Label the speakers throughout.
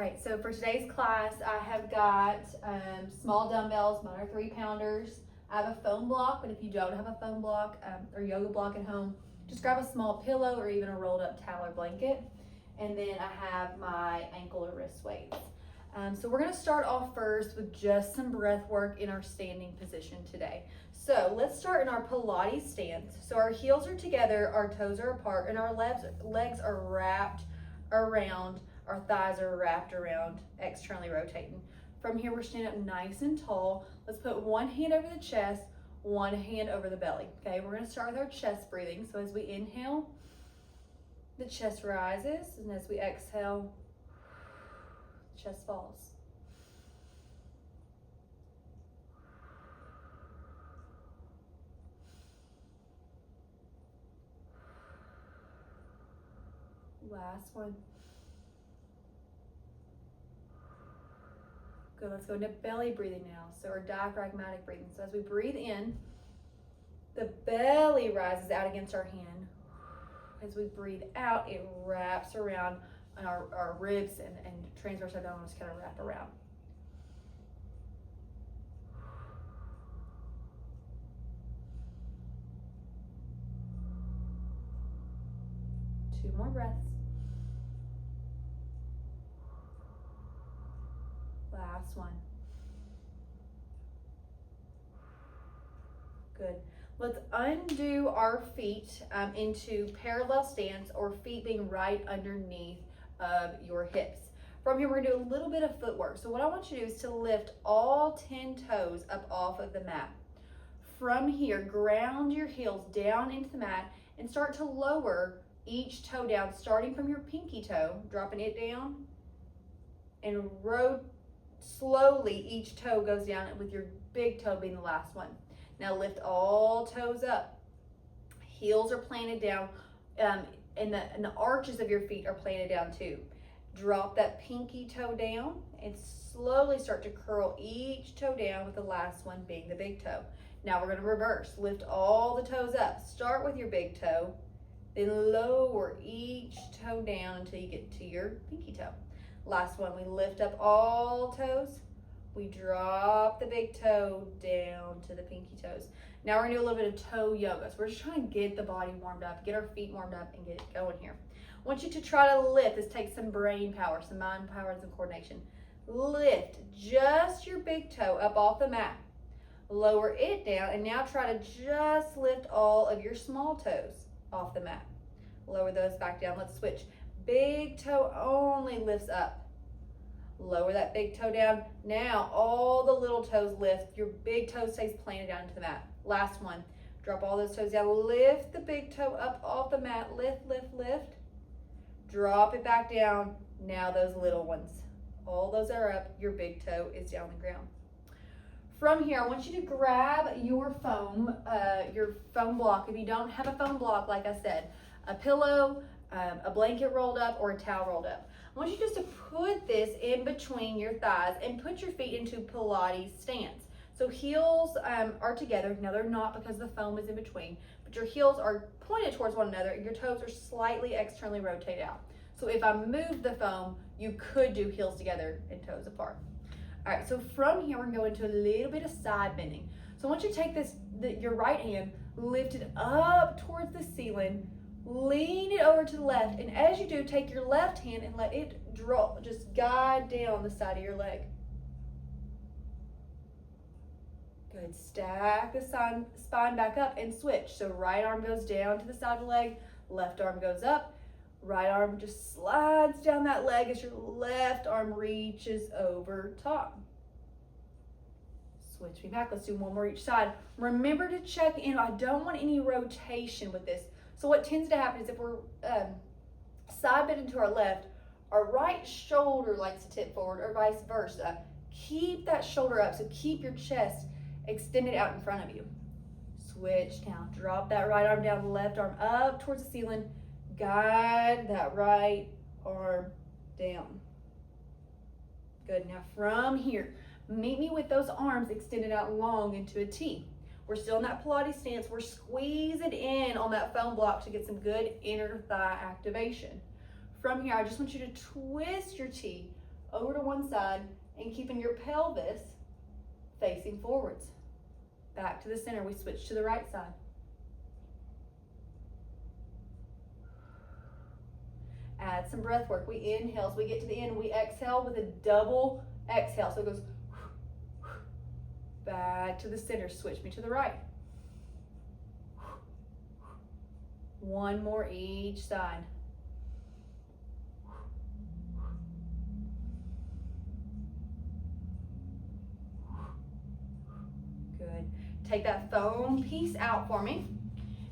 Speaker 1: right, so for today's class, I have got small dumbbells. Mine are 3-pounders. I have a foam block, but if you don't have a foam block or yoga block at home, just grab a small pillow or even a rolled up towel or blanket. And then I have my ankle or wrist weights. So we're gonna start off first with just some breath work in our standing position today. So let's start in our Pilates stance. So our heels are together, our toes are apart, and our legs are wrapped around, our thighs are wrapped around, externally rotating. From here, we're standing up nice and tall. Let's put one hand over the chest, one hand over the belly. Okay, we're gonna start with our chest breathing. So as we inhale, the chest rises, and as we exhale, chest falls. Last one. Good, let's go into belly breathing now. So our diaphragmatic breathing. So as we breathe in, the belly rises out against our hand. As we breathe out, it wraps around and our ribs and transverse abdominals kind of wrap around. Two more breaths. Last one. Good. Let's undo our feet into parallel stance, or feet being right underneath of your hips. From here, we're gonna do a little bit of footwork. So what I want you to do is to lift all 10 toes up off of the mat. From here, ground your heels down into the mat and start to lower each toe down, starting from your pinky toe, dropping it down, and slowly each toe goes down, with your big toe being the last one. Now lift all toes up. Heels are planted down, and the arches of your feet are planted down too. Drop that pinky toe down and slowly start to curl each toe down, with the last one being the big toe. Now we're gonna reverse. Lift all the toes up. Start with your big toe, then lower each toe down until you get to your pinky toe. Last one, we lift up all toes. We drop the big toe down to the pinky toes. Now we're gonna do a little bit of toe yoga. So we're just trying to get the body warmed up, get our feet warmed up, and get it going here. I want you to try to lift. This takes some brain power, some mind power, and some coordination. Lift just your big toe up off the mat. Lower it down, and now try to just lift all of your small toes off the mat. Lower those back down. Let's switch. Big toe only lifts up. Lower that big toe down. Now all the little toes lift. Your big toe stays planted down into the mat. Last one. Drop all those toes down. Lift the big toe up off the mat. Lift, lift, lift. Drop it back down. Now those little ones. All those are up. Your big toe is down on the ground. From here, I want you to grab your foam block. If you don't have a foam block, like I said, a pillow, a blanket rolled up, or a towel rolled up. I want you just to put this in between your thighs and put your feet into Pilates stance. So heels are together. Now they're not because the foam is in between, but your heels are pointed towards one another and your toes are slightly externally rotated out. So if I move the foam, you could do heels together and toes apart. All right, so from here, we're gonna go into a little bit of side bending. So I want you to take your right hand, lift it up towards the ceiling, lean it over to the left, and as you do, take your left hand and let it drop, just guide down the side of your leg. Good, stack the spine back up and switch. So right arm goes down to the side of the leg, left arm goes up, right arm just slides down that leg as your left arm reaches over top. Switch me back, let's do one more each side. Remember to check in, I don't want any rotation with this. So what tends to happen is if we're side bending to our left, our right shoulder likes to tip forward, or vice versa. Keep that shoulder up, so keep your chest extended out in front of you. Switch now, drop that right arm down, left arm up towards the ceiling. Guide that right arm down. Good, now from here, meet me with those arms extended out long into a T. We're still in that Pilates stance. We're squeezing in on that foam block to get some good inner thigh activation. From here, I just want you to twist your T over to one side and keeping your pelvis facing forwards. Back to the center, we switch to the right side. Add some breath work. We inhale as we get to the end. We exhale with a double exhale. So it goes back to the center. Switch me to the right. One more each side. Good. Take that foam piece out for me.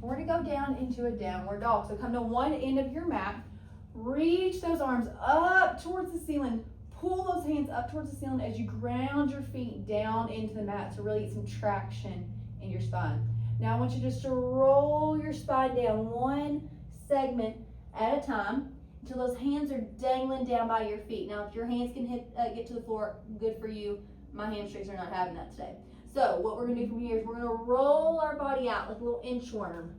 Speaker 1: We're going to go down into a downward dog. So come to one end of your mat. Reach those arms up towards the ceiling. Pull those hands up towards the ceiling as you ground your feet down into the mat to really get some traction in your spine. Now I want you just to roll your spine down one segment at a time until those hands are dangling down by your feet. Now if your hands can get to the floor, good for you. My hamstrings are not having that today. So what we're going to do from here is we're going to roll our body out like a little inchworm.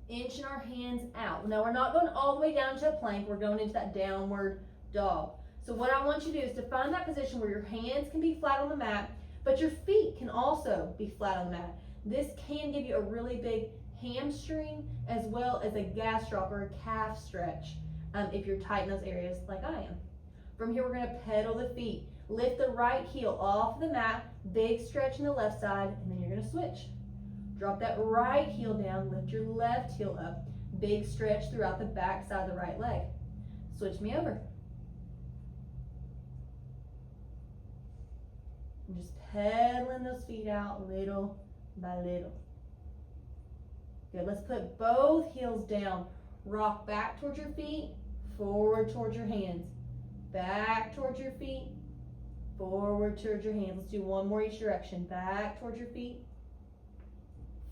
Speaker 1: Inching our hands out. Now we're not going all the way down to a plank. We're going into that downward dog. So what I want you to do is to find that position where your hands can be flat on the mat, but your feet can also be flat on the mat. This can give you a really big hamstring as well as a gastroc or a calf stretch if you're tight in those areas like I am. From here, we're going to pedal the feet. Lift the right heel off the mat, big stretch in the left side, and then you're going to switch. Drop that right heel down, lift your left heel up. Big stretch throughout the back side of the right leg. Switch me over. And just pedaling those feet out little by little. Good, let's put both heels down. Rock back towards your feet, forward towards your hands. Back towards your feet, forward towards your hands. Let's do one more each direction. Back towards your feet,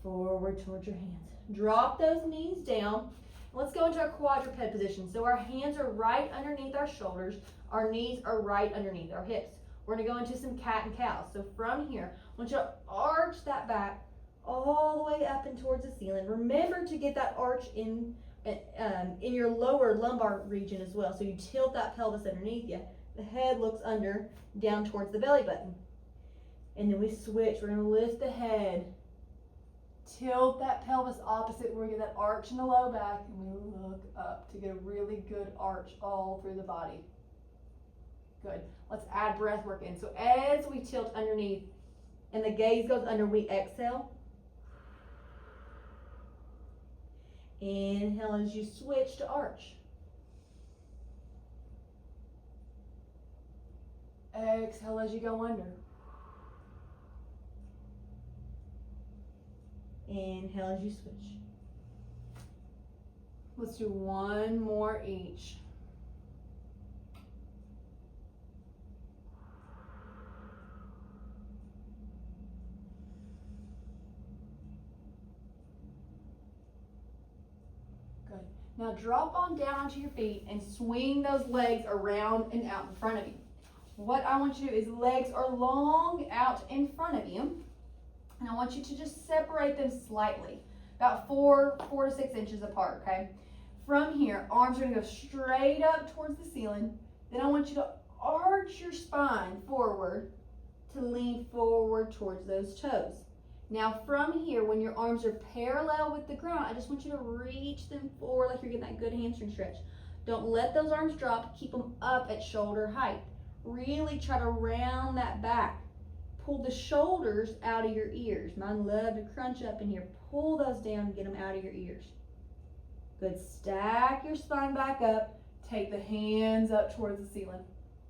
Speaker 1: forward towards your hands. Drop those knees down. Let's go into our quadruped position. So our hands are right underneath our shoulders. Our knees are right underneath our hips. We're going to go into some cat and cow. So from here, I want you to arch that back all the way up and towards the ceiling. Remember to get that arch in your lower lumbar region as well. So you tilt that pelvis underneath you. The head looks under, down towards the belly button. And then we switch. We're going to lift the head. Tilt that pelvis opposite where we get that arch in the low back, and we look up to get a really good arch all through the body. Good. Let's add breath work in. So as we tilt underneath and the gaze goes under, we exhale. Inhale as you switch to arch. Exhale as you go under. Inhale as you switch. Let's do one more each. Good. Now drop on down onto your feet and swing those legs around and out in front of you. What I want you to do is legs are long out in front of you. And I want you to just separate them slightly, about 4 to 6 inches apart, okay? From here, arms are going to go straight up towards the ceiling. Then I want you to arch your spine forward to lean forward towards those toes. Now from here, when your arms are parallel with the ground, I just want you to reach them forward like you're getting that good hamstring stretch. Don't let those arms drop. Keep them up at shoulder height. Really try to round that back. Pull the shoulders out of your ears. Mine love to crunch up in here. Pull those down and get them out of your ears. Good. Stack your spine back up. Take the hands up towards the ceiling.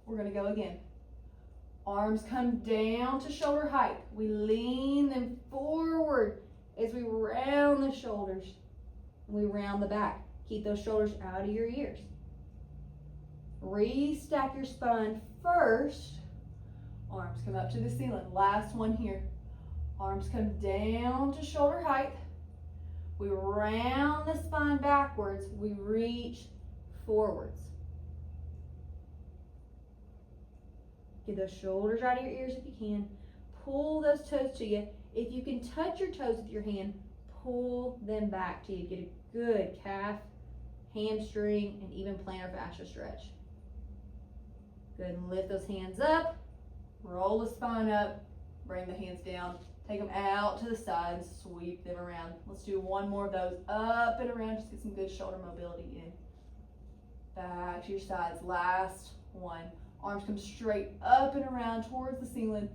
Speaker 1: We're going to go again. Arms come down to shoulder height. We lean them forward as we round the shoulders. We round the back. Keep those shoulders out of your ears. Restack your spine first. Arms come up to the ceiling. Last one here. Arms come down to shoulder height. We round the spine backwards. We reach forwards. Get those shoulders out of your ears if you can. Pull those toes to you. If you can touch your toes with your hand, pull them back to you. Get a good calf, hamstring, and even plantar fascia stretch. Good, and lift those hands up, roll the spine up, bring the hands down, take them out to the side and sweep them around. Let's do one more of those, up and around, just get some good shoulder mobility in. Back to your sides, last one. Arms come straight up and around towards the ceiling.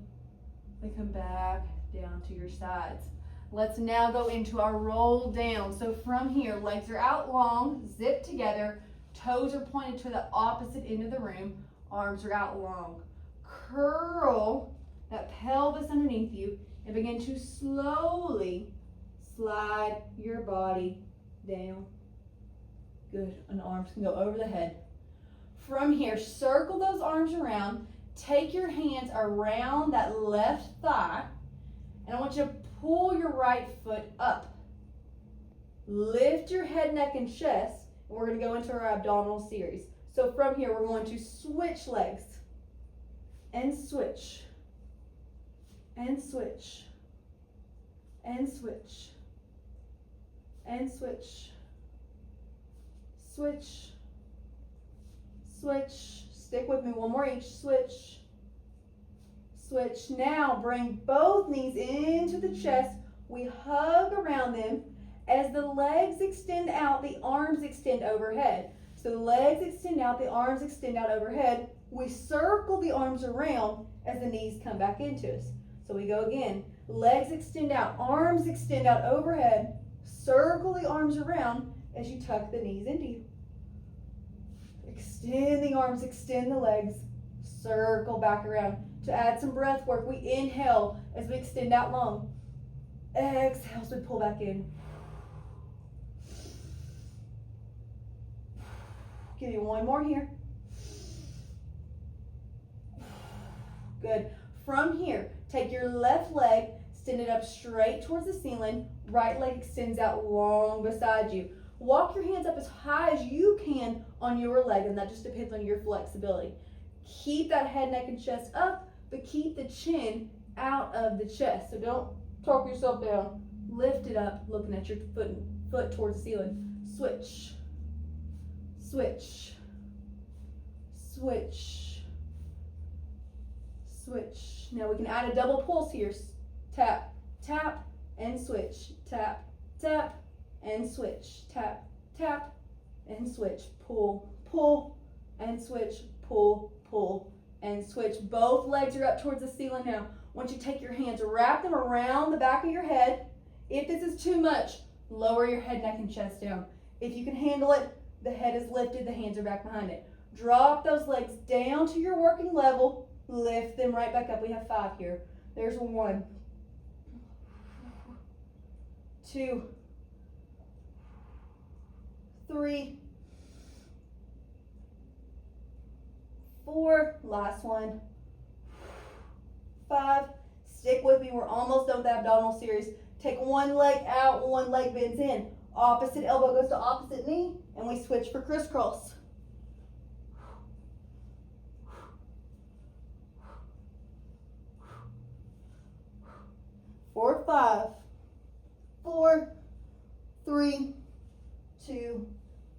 Speaker 1: They come back down to your sides. Let's now go into our roll down. So from here, legs are out long, zip together, toes are pointed to the opposite end of the room, arms are out long. Curl that pelvis underneath you and begin to slowly slide your body down. Good, and arms can go over the head. From here, circle those arms around, take your hands around that left thigh, and I want you to pull your right foot up. Lift your head, neck, and chest, and we're going to go into our abdominal series. So from here, we're going to switch legs, and switch, and switch, and switch, and switch, switch, switch. Stick with me, one more each. Switch, switch. Now bring both knees into the chest. We hug around them. As the legs extend out, the arms extend overhead. So the legs extend out, the arms extend out overhead. We circle the arms around as the knees come back into us. So we go again. Legs extend out, arms extend out overhead. Circle the arms around as you tuck the knees into you. Extend the arms, extend the legs, circle back around. To add some breath work, we inhale as we extend out long. Exhale as we pull back in. Give you one more here. Good. From here, take your left leg, extend it up straight towards the ceiling. Right leg extends out long beside you. Walk your hands up as high as you can on your leg, and that just depends on your flexibility. Keep that head, neck, and chest up, but keep the chin out of the chest. So don't talk yourself down. Lift it up, looking at your foot towards the ceiling. Switch, switch, switch, switch. Now we can add a double pulse here. Tap, tap, and switch. Tap, tap, and switch. Tap, tap, and switch. Pull, pull, and switch. Pull, pull, and switch. Both legs are up towards the ceiling now. Once you take your hands, wrap them around the back of your head. If this is too much, lower your head, neck, and chest down. If you can handle it, the head is lifted, the hands are back behind it. Drop those legs down to your working level. Lift them right back up. We have 5 here. There's 1, 2, 3, 4, last one, 5. Stick with me, we're almost done with the abdominal series. Take one leg out, one leg bends in. Opposite elbow goes to opposite knee, and we switch for crisscross. 4, 5, 4, 3, 2,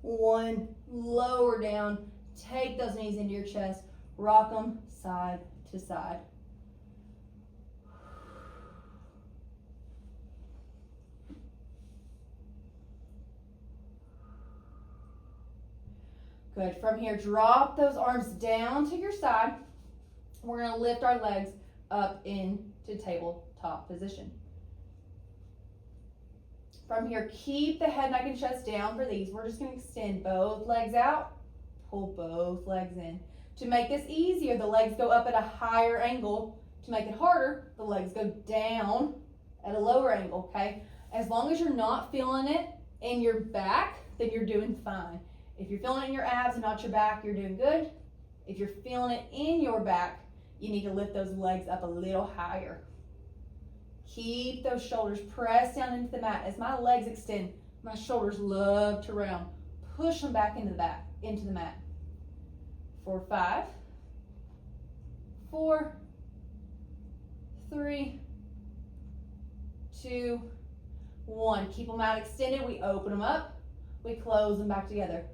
Speaker 1: 1. Lower down. Take those knees into your chest. Rock them side to side. Good. From here, drop those arms down to your side. We're going to lift our legs up into tabletop position. From here, keep the head, neck, and chest down for these. We're just going to extend both legs out, pull both legs in. To make this easier, the legs go up at a higher angle. To make it harder, the legs go down at a lower angle, okay? As long as you're not feeling it in your back, then you're doing fine. If you're feeling it in your abs and not your back, you're doing good. If you're feeling it in your back, you need to lift those legs up a little higher. Keep those shoulders pressed down into the mat. As my legs extend, my shoulders love to round. Push them back into the mat. 4, 5, 4, 3, 2, 1. Keep them out extended. We open them up. We close them back together.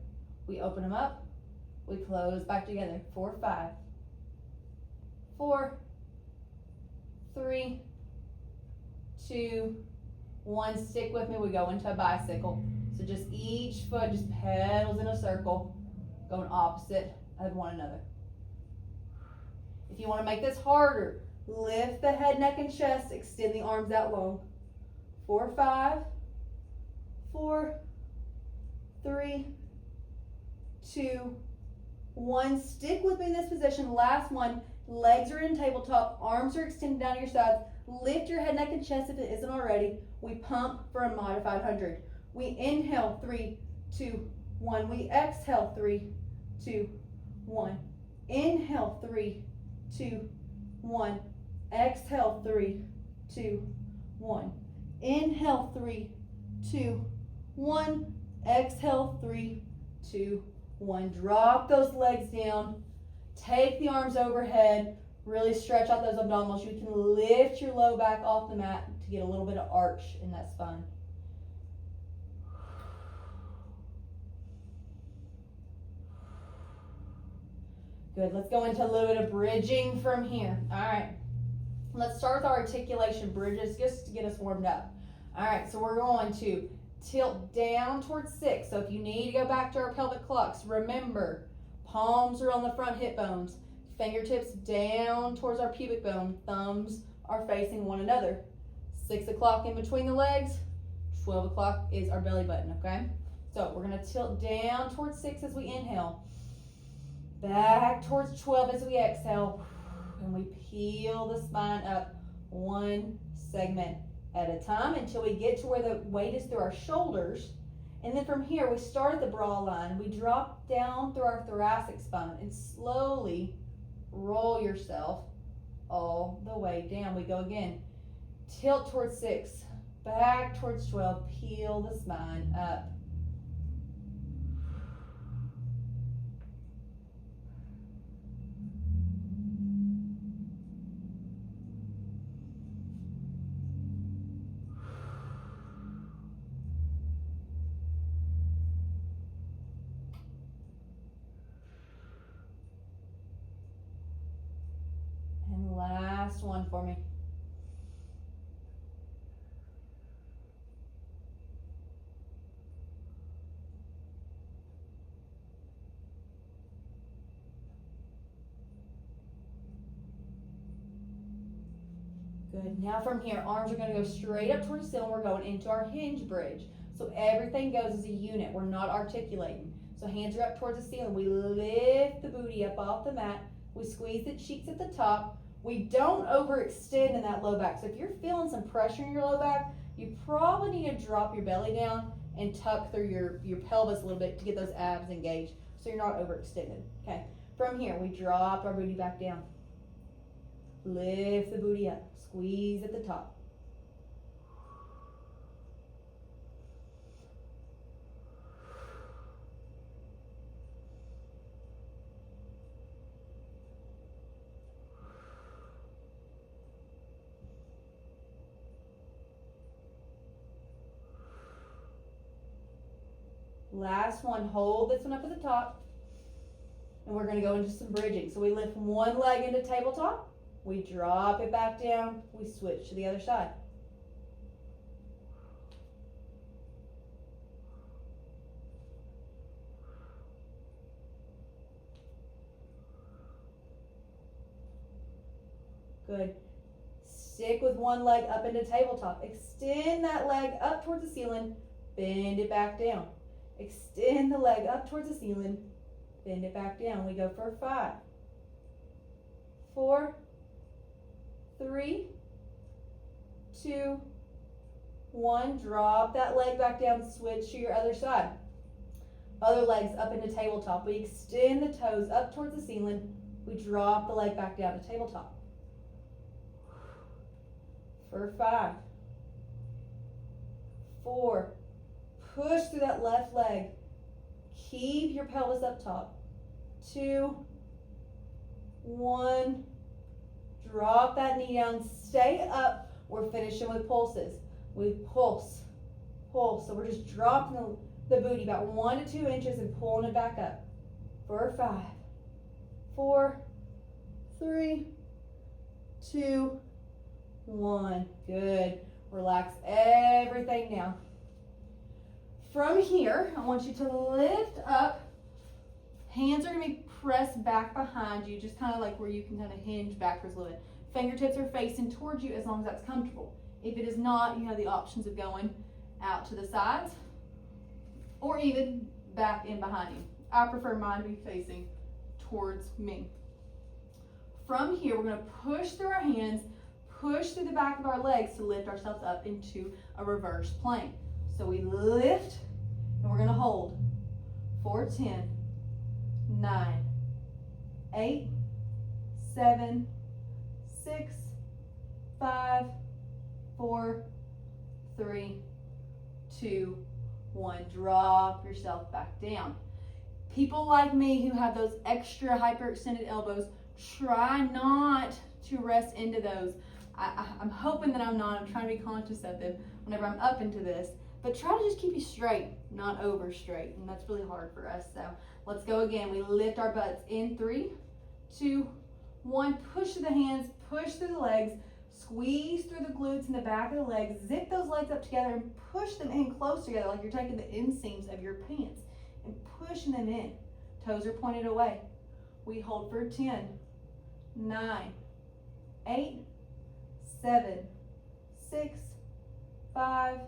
Speaker 1: We open them up. We close back together. 4, 5, 4, 3, 2, 1. Stick with me. We go into a bicycle. So just each foot just pedals in a circle, going opposite of one another. If you want to make this harder, lift the head, neck, and chest. Extend the arms out long. 4, 5, 4, 3, 2, 1. Stick with me in this position. Last one. Legs are in tabletop. Arms are extended down to your sides. Lift your head, neck, and chest if it isn't already. We pump for a modified 100. We inhale, 3, 2, 1. We exhale, 3, 2, 1. Inhale, 3, 2, 1. Exhale, 3, 2, 1. Inhale, 3, 2, 1. Exhale, 3, 2, 1. Drop those legs down. Take the arms overhead. Really stretch out those abdominals. You can lift your low back off the mat to get a little bit of arch in that spine. Good. Let's go into a little bit of bridging from here. All right. Let's start with our articulation bridges just to get us warmed up. All right. So we're going to tilt down towards 6. So if you need to go back to our pelvic clucks, remember, palms are on the front hip bones. Fingertips down towards our pubic bone. Thumbs are facing one another. 6 o'clock in between the legs. 12 o'clock is our belly button, okay? So we're going to tilt down towards 6 as we inhale. Back towards 12 as we exhale. And we peel the spine up one segment at a time until we get to where the weight is through our shoulders. And then from here, we start at the bra line. We drop down through our thoracic spine and slowly roll yourself all the way down. We go again. Tilt towards 6, back towards 12, peel the spine up. And last one for me. Good. Now from here, arms are going to go straight up towards the ceiling. We're going into our hinge bridge. So everything goes as a unit. We're not articulating. So hands are up towards the ceiling. We lift the booty up off the mat. We squeeze the cheeks at the top. We don't overextend in that low back. So if you're feeling some pressure in your low back, you probably need to drop your belly down and tuck through your pelvis a little bit to get those abs engaged so you're not overextended. Okay. From here, we drop our booty back down. Lift the booty up. Squeeze at the top. Last one, hold this one up at the top. And we're going to go into some bridging. So we lift one leg into tabletop. We drop it back down. We switch to the other side. Good. Stick with one leg up into tabletop. Extend that leg up towards the ceiling. Bend it back down. Extend the leg up towards the ceiling. Bend it back down. We go for 5, 4, 3, 2, 1. Drop that leg back down. Switch to your other side. Other legs up into tabletop. We extend the toes up towards the ceiling. We drop the leg back down to tabletop. For 5, 4. Push through that left leg. Keep your pelvis up top. 2, 1. Drop that knee down. Stay up. We're finishing with pulses. We pulse, pulse. So we're just dropping the booty about 1 to 2 inches and pulling it back up. For 5, 4, 3, 2, 1. Good. Relax everything down. From here, I want you to lift up. Hands are going to be pressed back behind you, just kind of like where you can kind of hinge backwards a little bit. Fingertips are facing towards you as long as that's comfortable. If it is not, you have the options of going out to the sides or even back in behind you. I prefer mine to be facing towards me. From here, we're going to push through our hands, push through the back of our legs to lift ourselves up into a reverse plank. So we lift and we're going to hold for 10, 9, 8, 7, 6, 5, 4, 3, 2, 1. Drop yourself back down. People like me who have those extra hyperextended elbows, try not to rest into those. I'm hoping that I'm not. I'm trying to be conscious of them whenever I'm up into this. But try to just keep you straight, not over straight. And that's really hard for us. So let's go again. We lift our butts in 3, 2, 1. Push through the hands, push through the legs, squeeze through the glutes in the back of the legs. Zip those legs up together and push them in close together like you're taking the inseams of your pants and pushing them in. Toes are pointed away. We hold for 10, 9, 8, 7, 6, 5,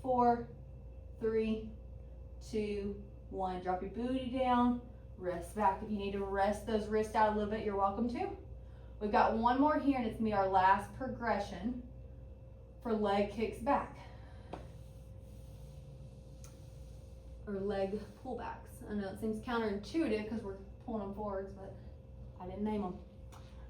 Speaker 1: 4, 3, 2, 1. Drop your booty down. Rest back. If you need to rest those wrists out a little bit, you're welcome to. We've got one more here, and it's going to be our last progression for leg kicks back. Or leg pullbacks. I know it seems counterintuitive because we're pulling them forwards, but I didn't name them.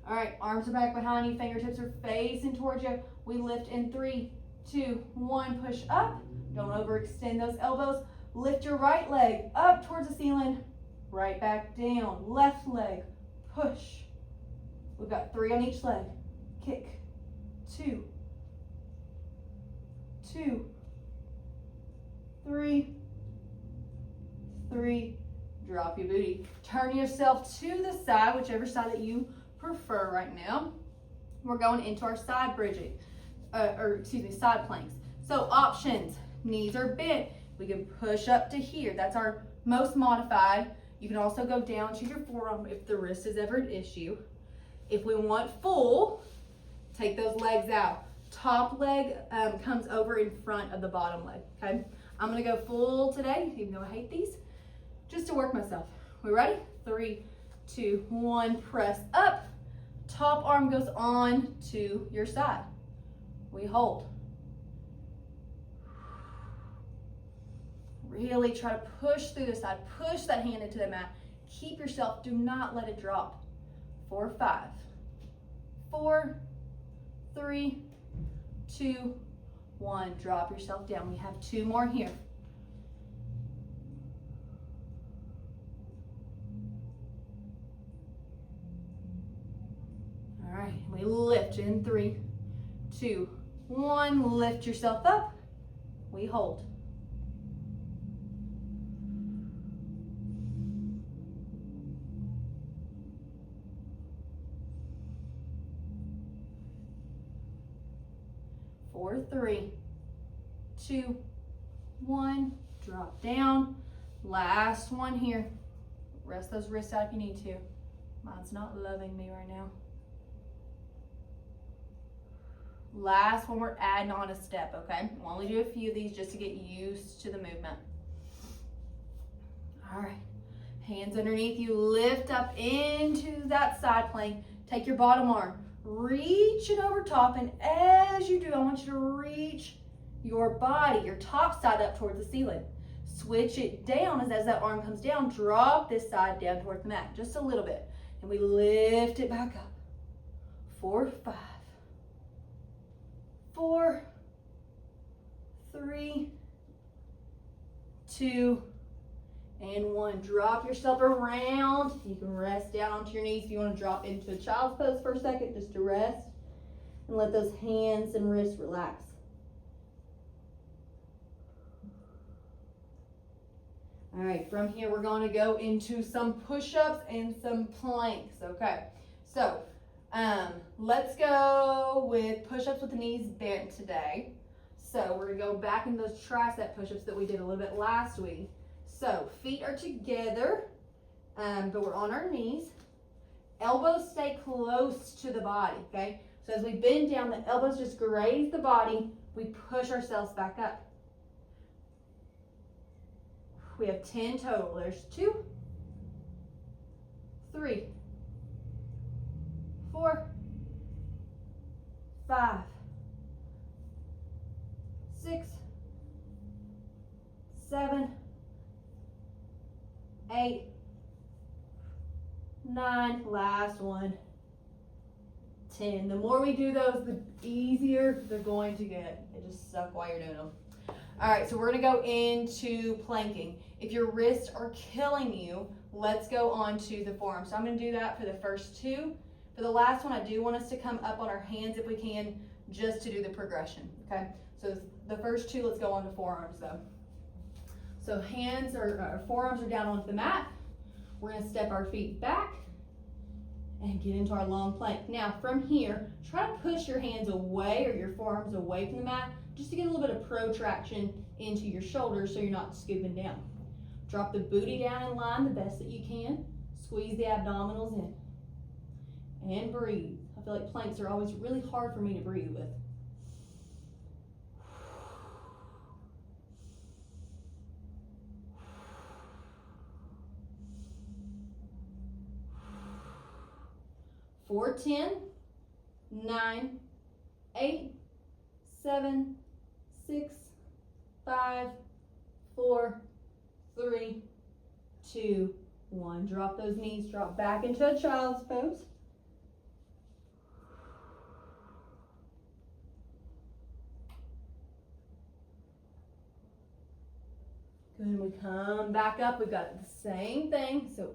Speaker 1: All right, arms are back behind you, fingertips are facing towards you. We lift in 3, 2, 1, push up. Don't overextend those elbows. Lift your right leg up towards the ceiling, right back down. Left leg, push. We've got 3 on each leg. Kick, 2, 2, 3, 3. Drop your booty. Turn yourself to the side, whichever side that you prefer right now. We're going into our side bridging, side planks. So options, knees are bent. We can push up to here. That's our most modified. You can also go down to your forearm if the wrist is ever an issue. If we want full, take those legs out. Top leg comes over in front of the bottom leg, okay? I'm gonna go full today, even though I hate these, just to work myself. We ready? 3, 2, 1, press up. Top arm goes on to your side. We hold. Really try to push through the side. Push that hand into the mat. Keep yourself, do not let it drop. 4, 5, 4, 3, 2, 1. Drop yourself down. We have 2 more here. All right, we lift in 3, 2, 1. Lift yourself up. We hold. Four, 3, 2, 1. Drop down. Last one here. Rest those wrists out if you need to. Mine's not loving me right now. Last one, we're adding on a step, okay? We'll only do a few of these just to get used to the movement. All right, hands underneath you, lift up into that side plank. Take your bottom arm, reach it over top, and as you do, I want you to reach your body, your top side up towards the ceiling. Switch it down as that arm comes down, drop this side down towards the mat, just a little bit. And we lift it back up. 4, 5, 4, 3, 2, and 1. Drop yourself around. You can rest down onto your knees if you want to drop into a child's pose for a second, just to rest. And let those hands and wrists relax. All right, from here we're going to go into some push-ups and some planks, okay? So Let's go with push-ups with the knees bent today. So we're gonna go back in those tricep push-ups that we did a little bit last week. So feet are together, but we're on our knees. Elbows stay close to the body, okay? So as we bend down, the elbows just graze the body. We push ourselves back up. We have 10 total. There's 2, 3, 4, 5, 6, 7, 8, 9, last one, 10. The more we do those, the easier they're going to get. They just suck while you're doing them. All right, so we're gonna go into planking. If your wrists are killing you, let's go on to the forearm. So I'm gonna do that for the first 2. For the last one, I do want us to come up on our hands if we can, just to do the progression, okay? So the first 2, let's go on to forearms though. So forearms are down onto the mat. We're gonna step our feet back and get into our long plank. Now from here, try to push your hands away or your forearms away from the mat just to get a little bit of protraction into your shoulders so you're not scooping down. Drop the booty down in line the best that you can. Squeeze the abdominals in. And breathe. I feel like planks are always really hard for me to breathe with. Four, 10, 9, 8, 7, 6, 5, 4, 3, 2, 1. Drop those knees, drop back into a child's pose. Good, and we come back up. We've got the same thing. So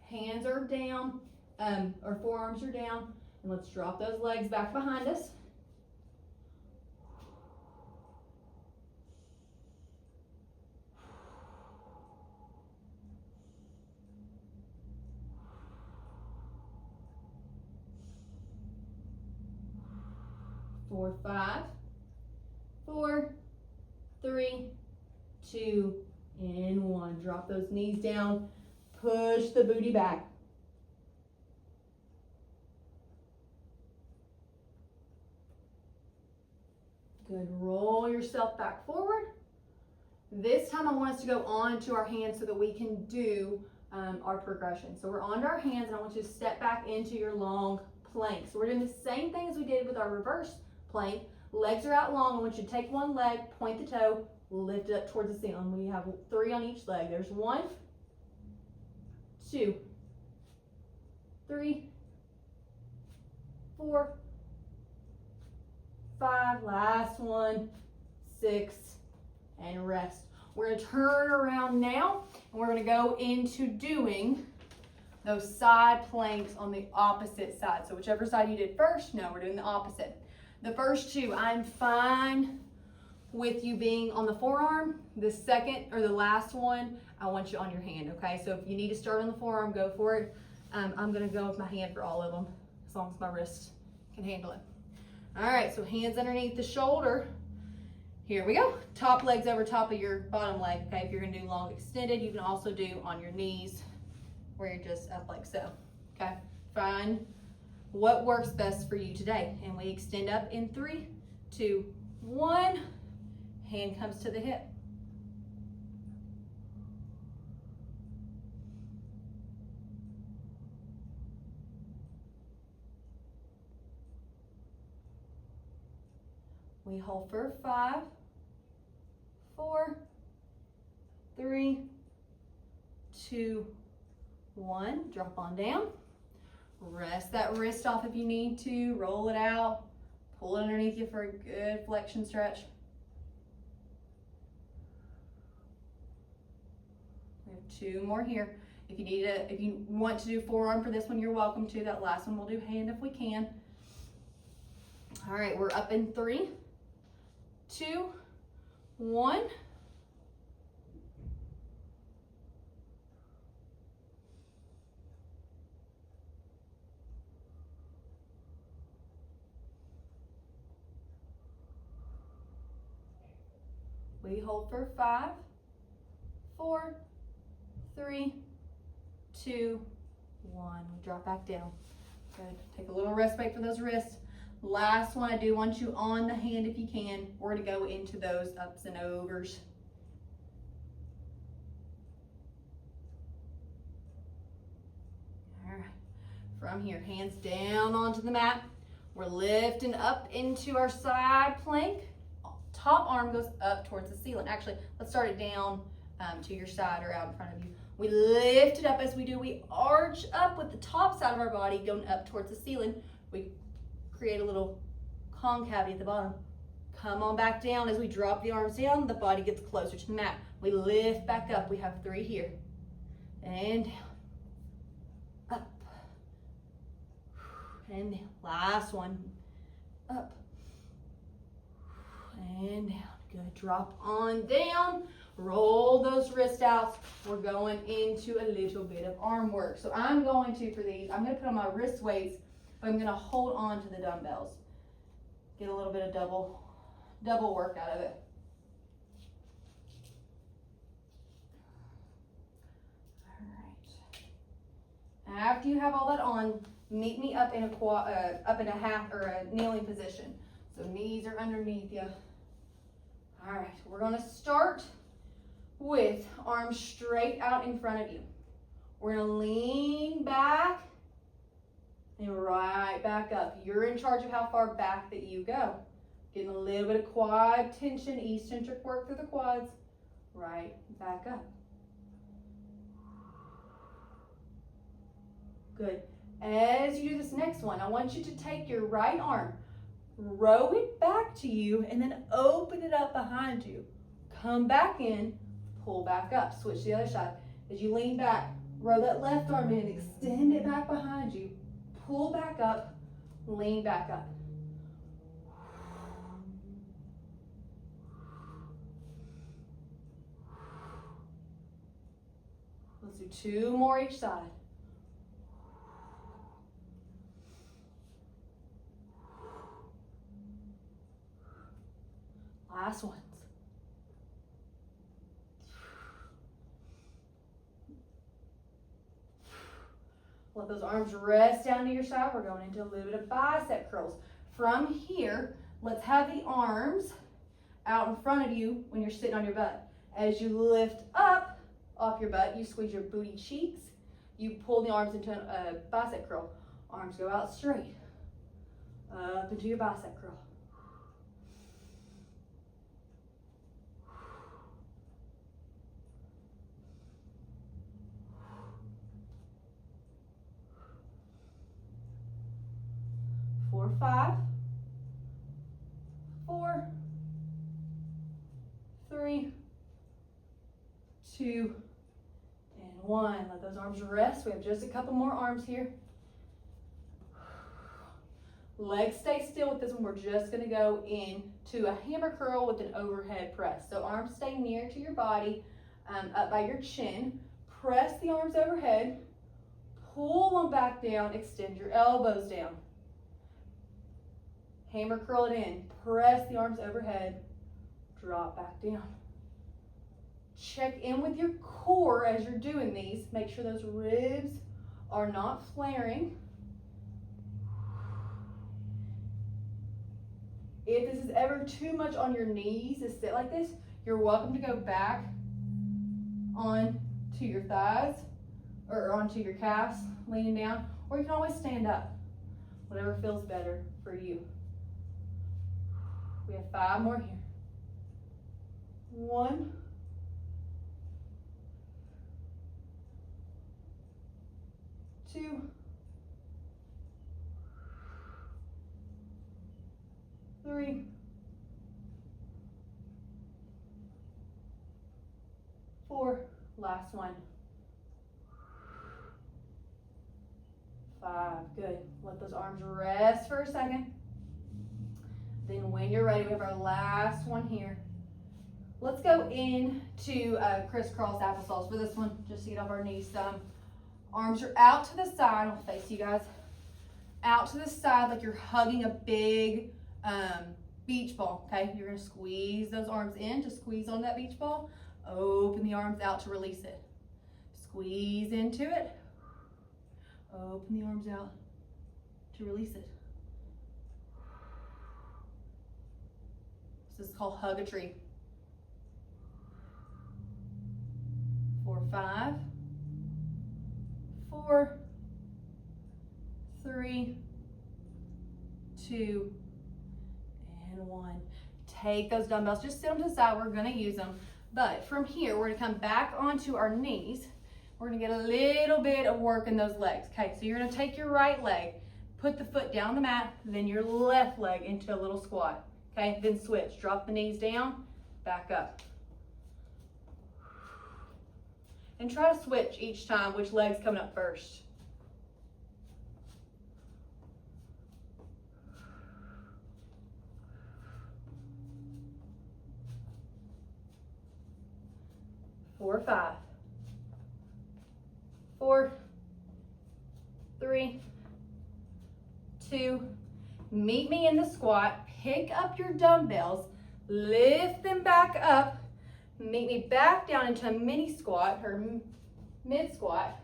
Speaker 1: hands are down, our forearms are down, and let's drop those legs back behind us. Four, 5, 4, 3, 2, and 1. Drop those knees down. Push the booty back. Good. Roll yourself back forward. This time I want us to go on to our hands so that we can do our progression. So we're on our hands, and I want you to step back into your long plank. So we're doing the same thing as we did with our reverse plank. Legs are out long. I want you to take one leg, point the toe, lift it up towards the ceiling. We have 3 on each leg. There's 1, 2, 3, 4, 5, last one, 6, and rest. We're gonna turn around now, and we're gonna go into doing those side planks on the opposite side. So whichever side you did first, no, we're doing the opposite. The first 2, I'm fine with you being on the forearm. The second or the last one, I want you on your hand, okay? So if you need to start on the forearm, go for it. I'm gonna go with my hand for all of them, as long as my wrist can handle it. All right, so hands underneath the shoulder. Here we go. Top legs over top of your bottom leg, okay? If you're gonna do long extended, you can also do on your knees where you're just up like so, okay? Find what works best for you today. And we extend up in 3, 2, 1. Hand comes to the hip. We hold for 5, 4, 3, 2, 1. Drop on down. Rest that wrist off if you need to. Roll it out. Pull it underneath you for a good flexion stretch. We have 2 more here. If you want to do forearm for this one, you're welcome to. That last one we'll do hand if we can. All right, we're up in 3, 2, 1. We hold for 5, 4, 3, 2, 1. We drop back down. Good. Take a little respite for those wrists. Last one, I do want you on the hand if you can. We're going to go into those ups and overs. All right. From here, hands down onto the mat. We're lifting up into our side plank. Top arm goes up towards the ceiling. Actually, let's start it down to your side or out in front of you. We lift it up as we do. We arch up with the top side of our body going up towards the ceiling. We create a little concavity at the bottom. Come on back down. As we drop the arms down, the body gets closer to the mat. We lift back up. We have 3 here. And down. Up. And down. Last one. Up. And down. Good. Drop on down. Roll those wrists out. We're going into a little bit of arm work. So I'm going to, for these, I'm going to put on my wrist weights, but I'm going to hold on to the dumbbells. Get a little bit of double work out of it. All right. After you have all that on, meet me up in a half or a kneeling position. So knees are underneath you. All right. We're going to start with arms straight out in front of you. We're going to lean back and right back up. You're in charge of how far back that you go. Getting a little bit of quad tension, eccentric work through the quads. Right back up. Good. As you do this next one, I want you to take your right arm, row it back to you, and then open it up behind you. Come back in, pull back up. Switch to the other side. As you lean back, row that left arm in, extend it back behind you. Pull back up, lean back up. Let's do 2 more each side. Last ones. Let those arms rest down to your side. We're going into a little bit of bicep curls. From here, let's have the arms out in front of you when you're sitting on your butt. As you lift up off your butt, you squeeze your booty cheeks. You pull the arms into a bicep curl. Arms go out straight. Up into your bicep curl. Four, 5, 4, 3, 2, and 1. Let those arms rest. We have just a couple more arms here. Legs stay still with this one. We're just going to go into a hammer curl with an overhead press. So arms stay near to your body, up by your chin. Press the arms overhead. Pull them back down. Extend your elbows down. Hammer curl it in. Press the arms overhead. Drop back down. Check in with your core as you're doing these. Make sure those ribs are not flaring. If this is ever too much on your knees to sit like this, you're welcome to go back on to your thighs or onto your calves, leaning down, or you can always stand up. Whatever feels better for you. We have 5 more here. 1, 2, 3, 4, last one. 5, good. Let those arms rest for a second. Then when you're ready, we have our last one here. Let's go into crisscross applesauce for this one, just to get off our knees some. Arms are out to the side. I'll face you guys. Out to the side like you're hugging a big beach ball, okay? You're gonna squeeze those arms in to squeeze on that beach ball. Open the arms out to release it. Squeeze into it. Open the arms out to release it. This is called hug a tree. 4, 5, 4, 3, 2, and 1. Take those dumbbells, just sit them to the side. We're gonna use them. But from here, we're gonna come back onto our knees. We're gonna get a little bit of work in those legs. Okay, so you're gonna take your right leg, put the foot down on the mat, then your left leg into a little squat. Okay, then switch. Drop the knees down, back up. And try to switch each time which leg's coming up first. Four, 5, 4, 3, 2, meet me in the squat. Pick up your dumbbells, lift them back up, meet me back down into a mini squat or mid squat.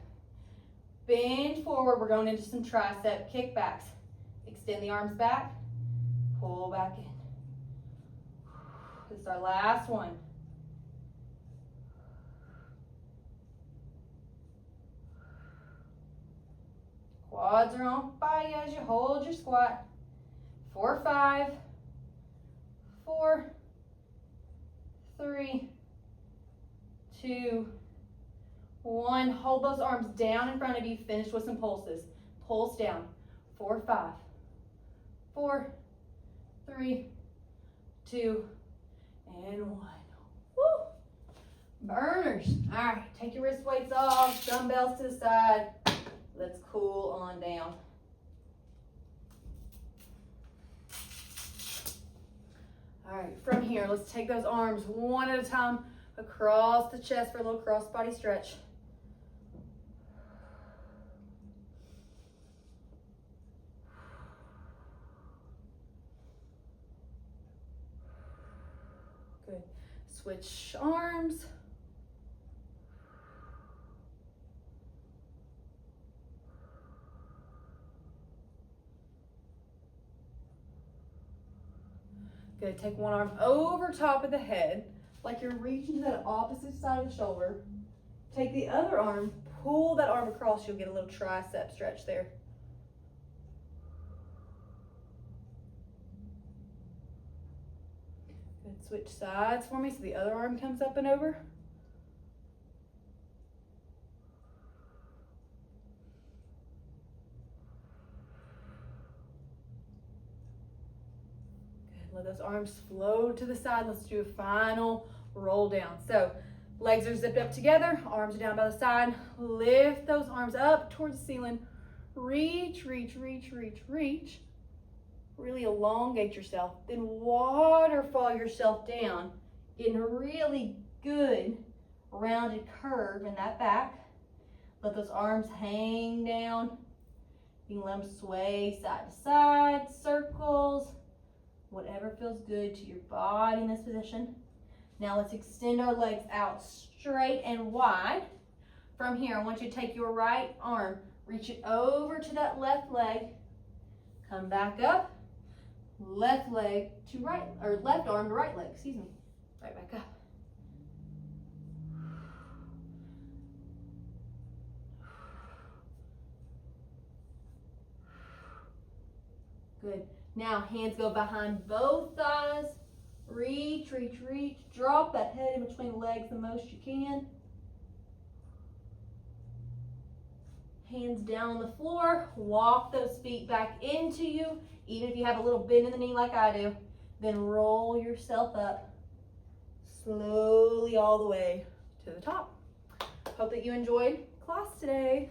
Speaker 1: Bend forward, we're going into some tricep kickbacks. Extend the arms back, pull back in. This is our last one. Quads are on fire as you hold your squat. 4, 5, 4, 3, 2, 1. Hold those arms down in front of you. Finish with some pulses. Pulse down. 4, 5, 4, 3, 2, and 1. Woo! Burners. All right, take your wrist weights off, dumbbells to the side. Let's cool on down. All right, from here, let's take those arms one at a time across the chest for a little cross body stretch. Good. Switch arms. Good, take one arm over top of the head, like you're reaching to that opposite side of the shoulder. Take the other arm, pull that arm across, you'll get a little tricep stretch there. Good, switch sides for me so the other arm comes up and over. Let those arms float to the side. Let's do a final roll down. So legs are zipped up together, arms are down by the side. Lift those arms up towards the ceiling. Reach, reach, reach, reach, reach. Really elongate yourself. Then waterfall yourself down. Getting a really good rounded curve in that back. Let those arms hang down. You can let them sway side to side, circles. Whatever feels good to your body in this position. Now let's extend our legs out straight and wide. From here, I want you to take your right arm, reach it over to that left leg, come back up, left leg to right, or left arm to right leg, excuse me, right back up. Good. Now hands go behind both thighs. Reach, reach, reach. Drop that head in between the legs the most you can. Hands down on the floor. Walk those feet back into you. Even if you have a little bend in the knee like I do. Then roll yourself up slowly all the way to the top. Hope that you enjoyed class today.